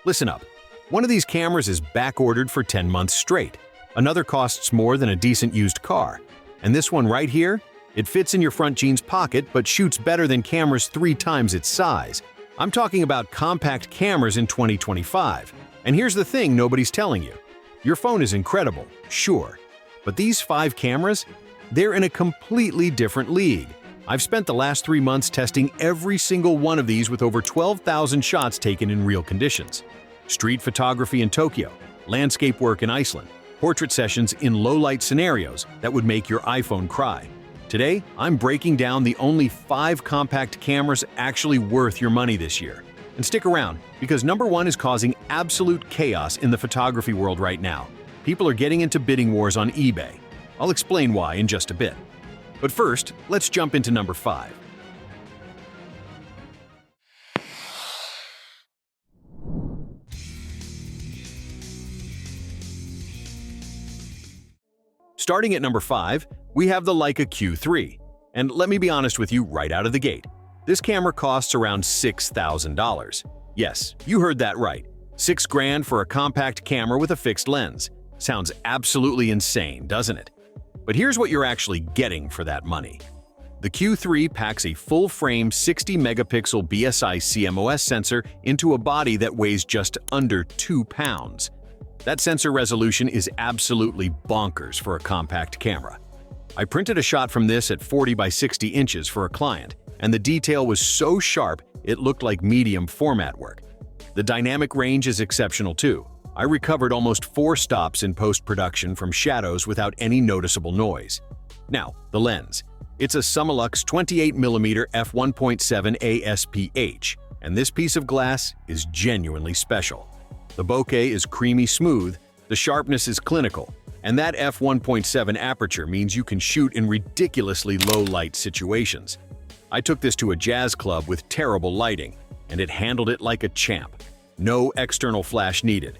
Listen up. One of these cameras is back-ordered for 10 months straight. Another costs more than a decent used car. And this one right here? It fits in your front jeans pocket but shoots better than cameras 3 times its size. I'm talking about compact cameras in 2025. And here's the thing nobody's telling you. Your phone is incredible, sure. But these 5 cameras? They're in a completely different league. I've spent the last 3 months testing every single one of these with over 12,000 shots taken in real conditions. Street photography in Tokyo, landscape work in Iceland, portrait sessions in low-light scenarios that would make your iPhone cry. Today, I'm breaking down the only 5 compact cameras actually worth your money this year. And stick around, because number 1 is causing absolute chaos in the photography world right now. People are getting into bidding wars on eBay. I'll explain why in just a bit. But first, let's jump into number 5. Starting at number 5, we have the Leica Q3. And let me be honest with you right out of the gate. This camera costs around $6,000. Yes, you heard that right. $6 grand for a compact camera with a fixed lens. Sounds absolutely insane, doesn't it? But here's what you're actually getting for that money. The Q3 packs a full-frame 60-megapixel BSI CMOS sensor into a body that weighs just under 2 pounds. That sensor resolution is absolutely bonkers for a compact camera. I printed a shot from this at 40 by 60 inches for a client, and the detail was so sharp it looked like medium format work. The dynamic range is exceptional too. I recovered almost 4 stops in post-production from shadows without any noticeable noise. Now, the lens. It's a Summilux 28mm f1.7 ASPH, and this piece of glass is genuinely special. The bokeh is creamy smooth, the sharpness is clinical, and that f1.7 aperture means you can shoot in ridiculously low-light situations. I took this to a jazz club with terrible lighting, and it handled it like a champ. No external flash needed.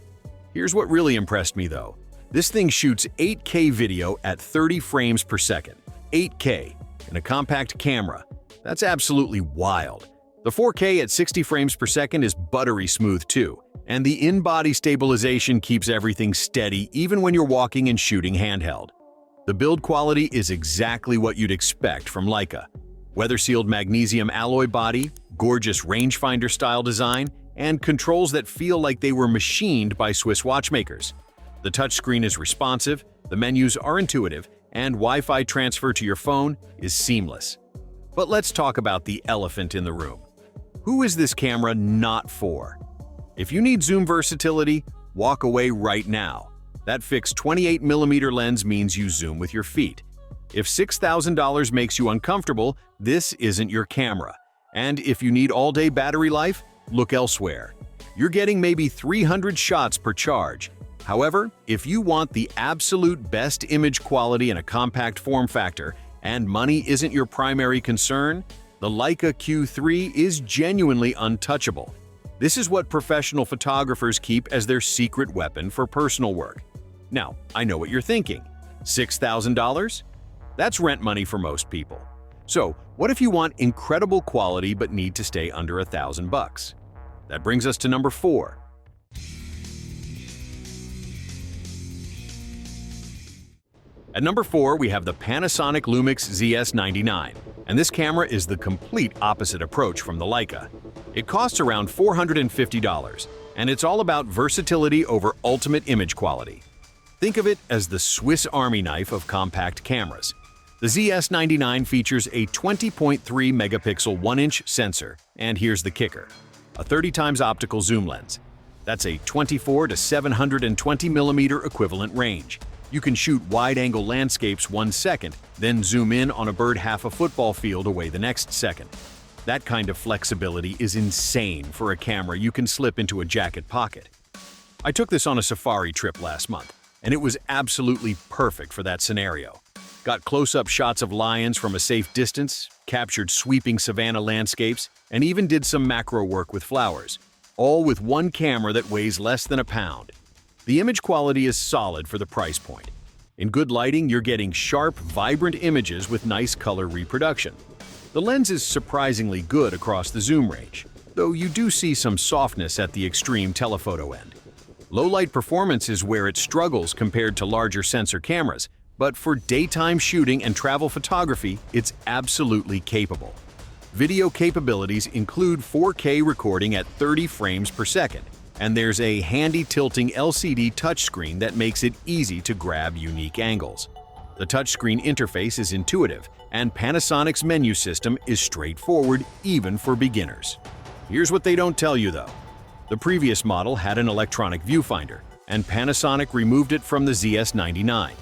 Here's what really impressed me though. This thing shoots 8K video at 30 frames per second. 8K in a compact camera. That's absolutely wild. The 4K at 60 frames per second is buttery smooth too, and the in-body stabilization keeps everything steady even when you're walking and shooting handheld. The build quality is exactly what you'd expect from Leica. Weather-sealed magnesium alloy body, gorgeous rangefinder-style design, and controls that feel like they were machined by Swiss watchmakers. The touchscreen is responsive, the menus are intuitive, and Wi-Fi transfer to your phone is seamless. But let's talk about the elephant in the room. Who is this camera not for? If you need zoom versatility, walk away right now. That fixed 28mm lens means you zoom with your feet. If $6,000 makes you uncomfortable, this isn't your camera. And if you need all-day battery life, look elsewhere. You're getting maybe 300 shots per charge. However, if you want the absolute best image quality in a compact form factor and money isn't your primary concern, the Leica Q3 is genuinely untouchable. This is what professional photographers keep as their secret weapon for personal work. Now, I know what you're thinking. $6,000? That's rent money for most people. So, what if you want incredible quality but need to stay under $1,000? That brings us to number 4. At number 4, we have the Panasonic Lumix ZS99, and this camera is the complete opposite approach from the Leica. It costs around $450, and it's all about versatility over ultimate image quality. Think of it as the Swiss Army knife of compact cameras. The ZS99 features a 20.3 megapixel 1-inch sensor, and here's the kicker: a 30x optical zoom lens. That's a 24 to 720 millimeter equivalent range. You can shoot wide-angle landscapes 1 second, then zoom in on a bird half a football field away the next second. That kind of flexibility is insane for a camera you can slip into a jacket pocket. I took this on a safari trip last month, and it was absolutely perfect for that scenario. Got close-up shots of lions from a safe distance, captured sweeping savanna landscapes, and even did some macro work with flowers, all with one camera that weighs less than a pound. The image quality is solid for the price point. In good lighting, you're getting sharp, vibrant images with nice color reproduction. The lens is surprisingly good across the zoom range. though you do see some softness at the extreme telephoto end. Low-light performance is where it struggles compared to larger sensor cameras, but for daytime shooting and travel photography, it's absolutely capable. Video capabilities include 4K recording at 30 frames per second, and there's a handy tilting LCD touchscreen that makes it easy to grab unique angles. The touchscreen interface is intuitive, and Panasonic's menu system is straightforward even for beginners. Here's what they don't tell you though. The previous model had an electronic viewfinder, and Panasonic removed it from the ZS99.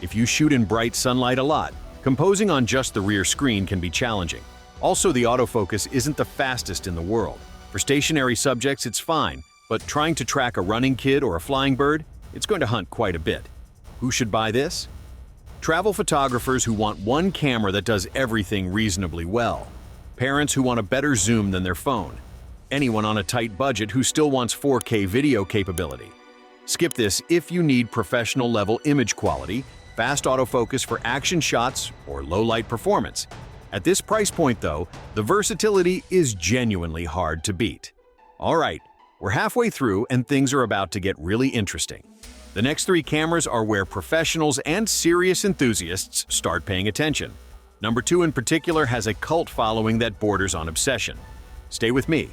If you shoot in bright sunlight a lot, composing on just the rear screen can be challenging. Also, the autofocus isn't the fastest in the world. For stationary subjects, it's fine, but trying to track a running kid or a flying bird, it's going to hunt quite a bit. Who should buy this? Travel photographers who want one camera that does everything reasonably well. Parents who want a better zoom than their phone. Anyone on a tight budget who still wants 4K video capability. Skip this if you need professional-level image quality, fast autofocus for action shots, or low-light performance. At this price point, though, the versatility is genuinely hard to beat. All right, we're halfway through and things are about to get really interesting. The next three cameras are where professionals and serious enthusiasts start paying attention. Number 2 in particular has a cult following that borders on obsession. Stay with me.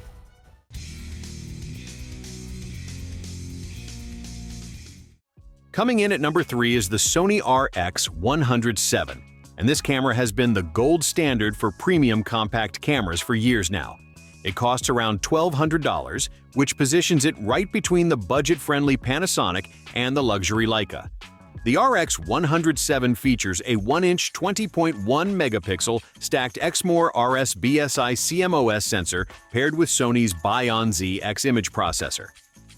Coming in at number 3 is the Sony RX100 VII, and this camera has been the gold standard for premium compact cameras for years now. It costs around $1,200, which positions it right between the budget-friendly Panasonic and the luxury Leica. The RX100 VII features a 1-inch 20.1-megapixel stacked Exmor RS BSI CMOS sensor paired with Sony's Bion-Z X image processor.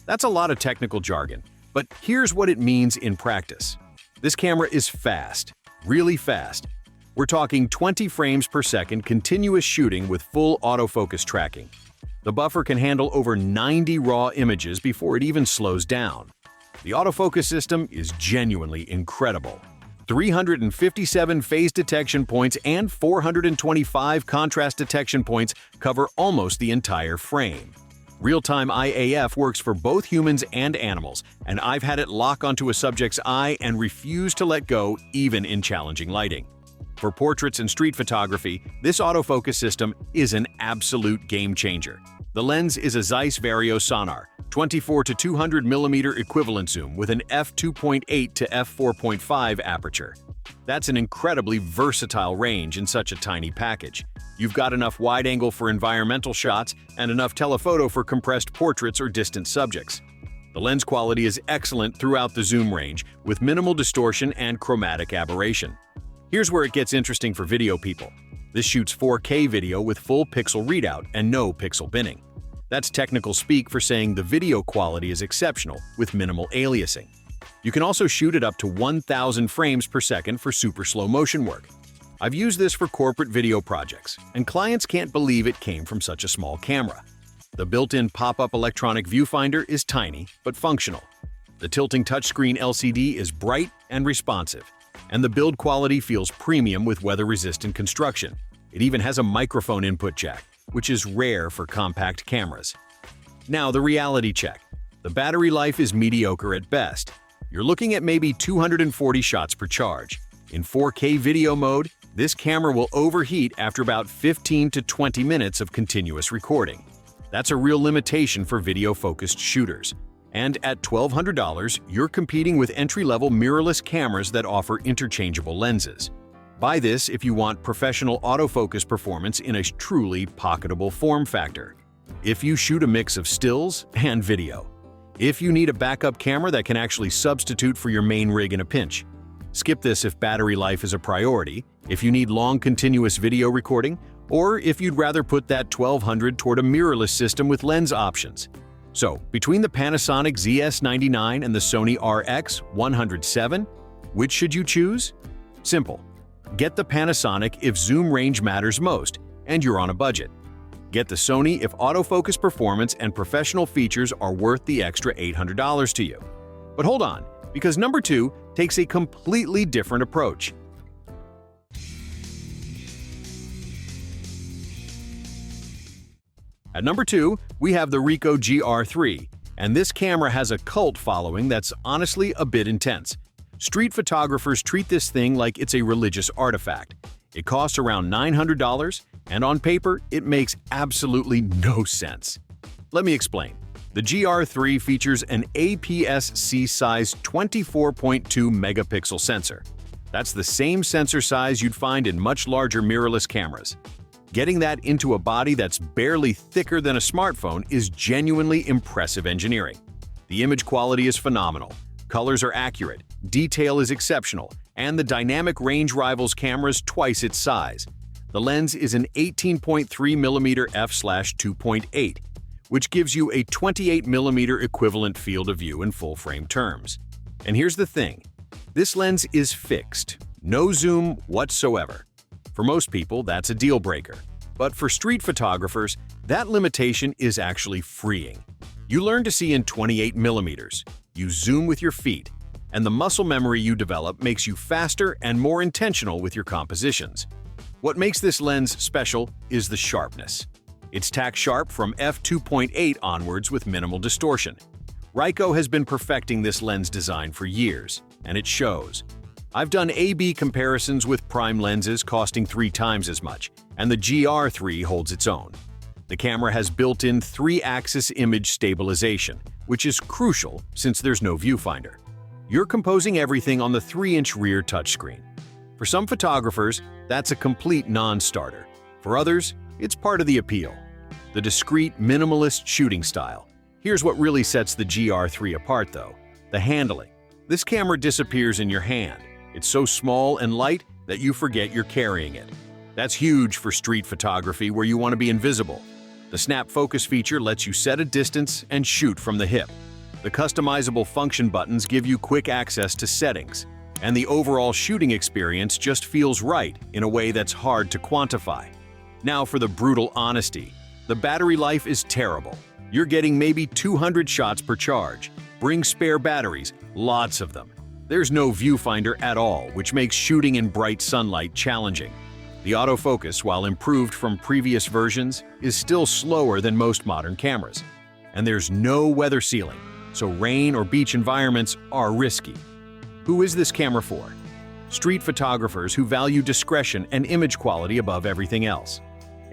That's a lot of technical jargon, but here's what it means in practice. This camera is fast, really fast. We're talking 20 frames per second continuous shooting with full autofocus tracking. The buffer can handle over 90 raw images before it even slows down. The autofocus system is genuinely incredible. 357 phase detection points and 425 contrast detection points cover almost the entire frame. Real-time IAF works for both humans and animals, and I've had it lock onto a subject's eye and refuse to let go even in challenging lighting. For portraits and street photography, this autofocus system is an absolute game-changer. The lens is a Zeiss Vario Sonar, 24 to 200 mm equivalent zoom with an f2.8 to f4.5 aperture. That's an incredibly versatile range in such a tiny package. You've got enough wide-angle for environmental shots and enough telephoto for compressed portraits or distant subjects. The lens quality is excellent throughout the zoom range, with minimal distortion and chromatic aberration. Here's where it gets interesting for video people. This shoots 4K video with full pixel readout and no pixel binning. That's technical speak for saying the video quality is exceptional with minimal aliasing. You can also shoot it up to 1,000 frames per second for super slow motion work. I've used this for corporate video projects, and clients can't believe it came from such a small camera. The built-in pop-up electronic viewfinder is tiny but functional. The tilting touchscreen LCD is bright and responsive, and the build quality feels premium with weather-resistant construction. It even has a microphone input jack, which is rare for compact cameras. Now, the reality check. The battery life is mediocre at best. You're looking at maybe 240 shots per charge. In 4K video mode, this camera will overheat after about 15 to 20 minutes of continuous recording. That's a real limitation for video-focused shooters. And at $1,200, you're competing with entry-level mirrorless cameras that offer interchangeable lenses. Buy this if you want professional autofocus performance in a truly pocketable form factor. If you shoot a mix of stills and video. If you need a backup camera that can actually substitute for your main rig in a pinch. Skip this if battery life is a priority, if you need long continuous video recording, or if you'd rather put that $1,200 toward a mirrorless system with lens options. So, between the Panasonic ZS99 and the Sony RX100 VII, which should you choose? Simple. Get the Panasonic if zoom range matters most, and you're on a budget. Get the Sony if autofocus performance and professional features are worth the extra $800 to you. But hold on, because number 2 takes a completely different approach. At number 2, we have the Ricoh GR3, and this camera has a cult following that's honestly a bit intense. Street photographers treat this thing like it's a religious artifact. It costs around $900, and on paper, it makes absolutely no sense. Let me explain. The GR3 features an APS-C size 24.2 megapixel sensor. That's the same sensor size you'd find in much larger mirrorless cameras. Getting that into a body that's barely thicker than a smartphone is genuinely impressive engineering. The image quality is phenomenal, colors are accurate, detail is exceptional, and the dynamic range rivals cameras twice its size. The lens is an 18.3mm f/2.8, which gives you a 28mm equivalent field of view in full-frame terms. And here's the thing. This lens is fixed, no zoom whatsoever. For most people, that's a deal breaker. But for street photographers, that limitation is actually freeing. You learn to see in 28mm, you zoom with your feet, and the muscle memory you develop makes you faster and more intentional with your compositions. What makes this lens special is the sharpness. It's tack sharp from f2.8 onwards with minimal distortion. Ricoh has been perfecting this lens design for years, and it shows. I've done A/B comparisons with prime lenses costing 3 times as much, and the GR3 holds its own. The camera has built-in 3-axis image stabilization, which is crucial since there's no viewfinder. You're composing everything on the 3-inch rear touchscreen. For some photographers, that's a complete non-starter. For others, it's part of the appeal. The discreet, minimalist shooting style. Here's what really sets the GR3 apart though, the handling. This camera disappears in your hand. It's so small and light that you forget you're carrying it. That's huge for street photography where you want to be invisible. The snap focus feature lets you set a distance and shoot from the hip. The customizable function buttons give you quick access to settings, and the overall shooting experience just feels right in a way that's hard to quantify. Now for the brutal honesty. The battery life is terrible. You're getting maybe 200 shots per charge. Bring spare batteries, lots of them. There's no viewfinder at all, which makes shooting in bright sunlight challenging. The autofocus, while improved from previous versions, is still slower than most modern cameras. And there's no weather sealing, so rain or beach environments are risky. Who is this camera for? Street photographers who value discretion and image quality above everything else.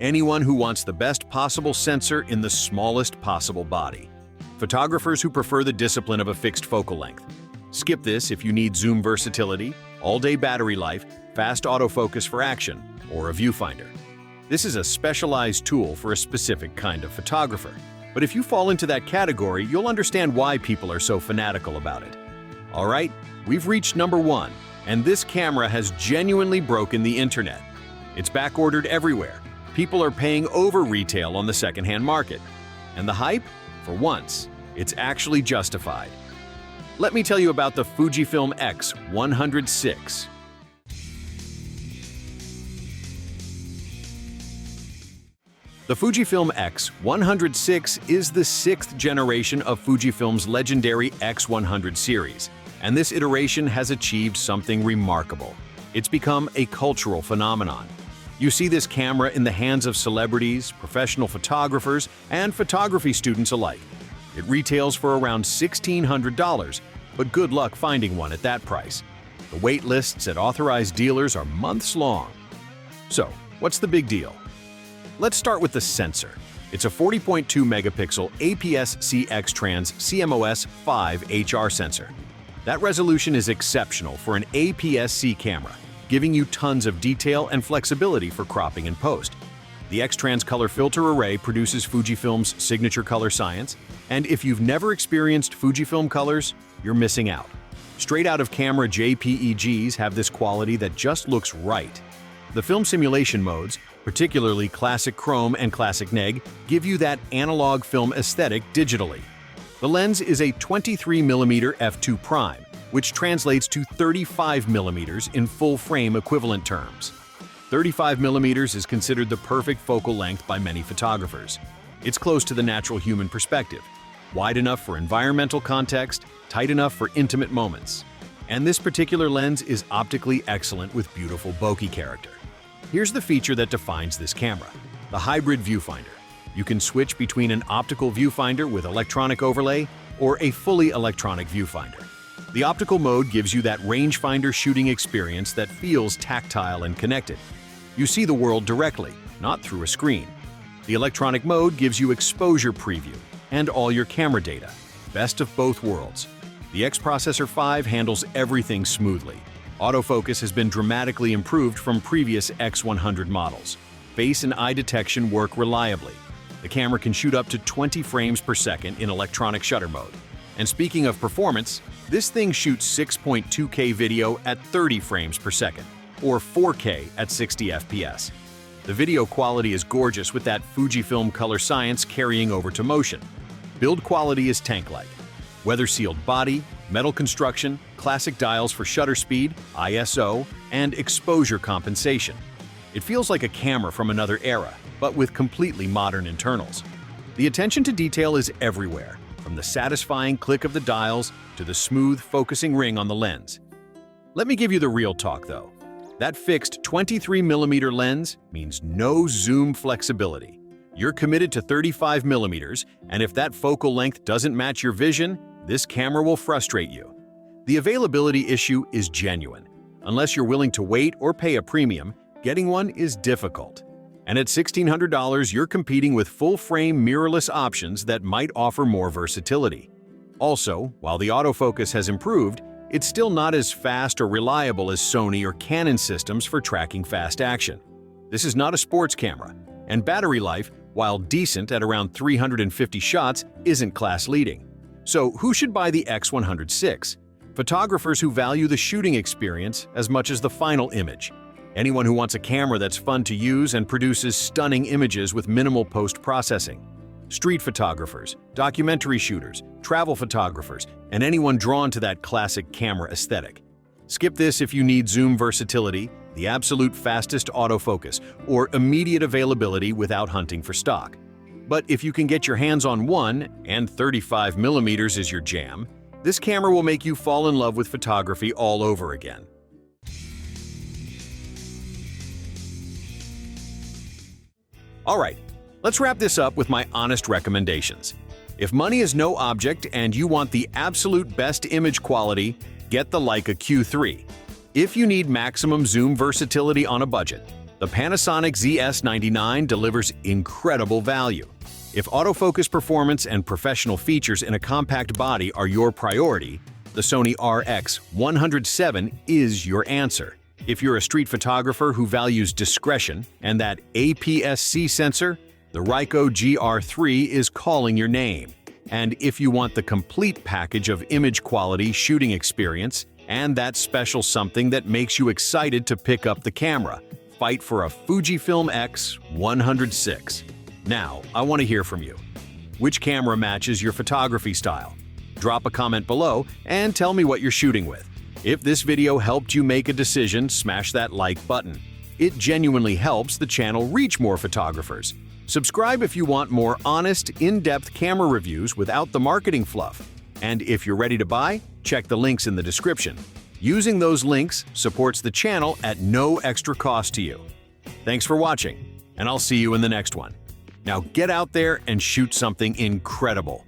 Anyone who wants the best possible sensor in the smallest possible body. Photographers who prefer the discipline of a fixed focal length. Skip this if you need zoom versatility, all-day battery life, fast autofocus for action, or a viewfinder. This is a specialized tool for a specific kind of photographer. But if you fall into that category, you'll understand why people are so fanatical about it. All right, we've reached number 1, and this camera has genuinely broken the internet. It's backordered everywhere. People are paying over retail on the secondhand market. And the hype? For once, it's actually justified. Let me tell you about the Fujifilm X100VI. The Fujifilm X100VI is the 6th generation of Fujifilm's legendary X100 series, and this iteration has achieved something remarkable. It's become a cultural phenomenon. You see this camera in the hands of celebrities, professional photographers, and photography students alike. It retails for around $1,600, but good luck finding one at that price. The wait lists at authorized dealers are months long. So, what's the big deal? Let's start with the sensor. It's a 40.2 megapixel APS-C X-Trans CMOS 5 HR sensor. That resolution is exceptional for an APS-C camera, giving you tons of detail and flexibility for cropping and post. The X-Trans color filter array produces Fujifilm's signature color science, and if you've never experienced Fujifilm colors, you're missing out. Straight out of camera JPEGs have this quality that just looks right. The film simulation modes, particularly Classic Chrome and Classic Neg, give you that analog film aesthetic digitally. The lens is a 23mm f2', which translates to 35mm in full-frame equivalent terms. 35mm is considered the perfect focal length by many photographers. It's close to the natural human perspective, wide enough for environmental context, tight enough for intimate moments. And this particular lens is optically excellent with beautiful bokeh character. Here's the feature that defines this camera, the hybrid viewfinder. You can switch between an optical viewfinder with electronic overlay or a fully electronic viewfinder. The optical mode gives you that rangefinder shooting experience that feels tactile and connected. You see the world directly, not through a screen. The electronic mode gives you exposure preview and all your camera data. Best of both worlds. The X Processor 5 handles everything smoothly. Autofocus has been dramatically improved from previous X100 models. Face and eye detection work reliably. The camera can shoot up to 20 frames per second in electronic shutter mode. And speaking of performance, this thing shoots 6.2K video at 30 frames per second, or 4K at 60 FPS. The video quality is gorgeous with that Fujifilm color science carrying over to motion. Build quality is tank-like. Weather-sealed body, metal construction, classic dials for shutter speed, ISO, and exposure compensation. It feels like a camera from another era, but with completely modern internals. The attention to detail is everywhere, from the satisfying click of the dials to the smooth focusing ring on the lens. Let me give you the real talk though. That fixed 23mm lens means no zoom flexibility. You're committed to 35mm, and if that focal length doesn't match your vision, this camera will frustrate you. The availability issue is genuine. Unless you're willing to wait or pay a premium, getting one is difficult. And at $1,600, you're competing with full-frame mirrorless options that might offer more versatility. Also, while the autofocus has improved, it's still not as fast or reliable as Sony or Canon systems for tracking fast action. This is not a sports camera, and battery life, while decent at around 350 shots, isn't class-leading. So who should buy the X100VI? Photographers who value the shooting experience as much as the final image. Anyone who wants a camera that's fun to use and produces stunning images with minimal post-processing. Street photographers, documentary shooters, travel photographers, and anyone drawn to that classic camera aesthetic. Skip this if you need zoom versatility, the absolute fastest autofocus, or immediate availability without hunting for stock. But if you can get your hands on one, and 35mm is your jam, this camera will make you fall in love with photography all over again. Alright, let's wrap this up with my honest recommendations. If money is no object and you want the absolute best image quality, get the Leica Q3. If you need maximum zoom versatility on a budget, the Panasonic ZS99 delivers incredible value. If autofocus performance and professional features in a compact body are your priority, the Sony RX100 VII is your answer. If you're a street photographer who values discretion and that APS-C sensor, the Ricoh GR3 is calling your name. And if you want the complete package of image quality, shooting experience, and that special something that makes you excited to pick up the camera, fight for a Fujifilm X100VI. Now, I want to hear from you. Which camera matches your photography style? Drop a comment below and tell me what you're shooting with. If this video helped you make a decision, smash that like button. It genuinely helps the channel reach more photographers. Subscribe if you want more honest, in-depth camera reviews without the marketing fluff. And if you're ready to buy, check the links in the description. Using those links supports the channel at no extra cost to you. Thanks for watching, and I'll see you in the next one. Now get out there and shoot something incredible.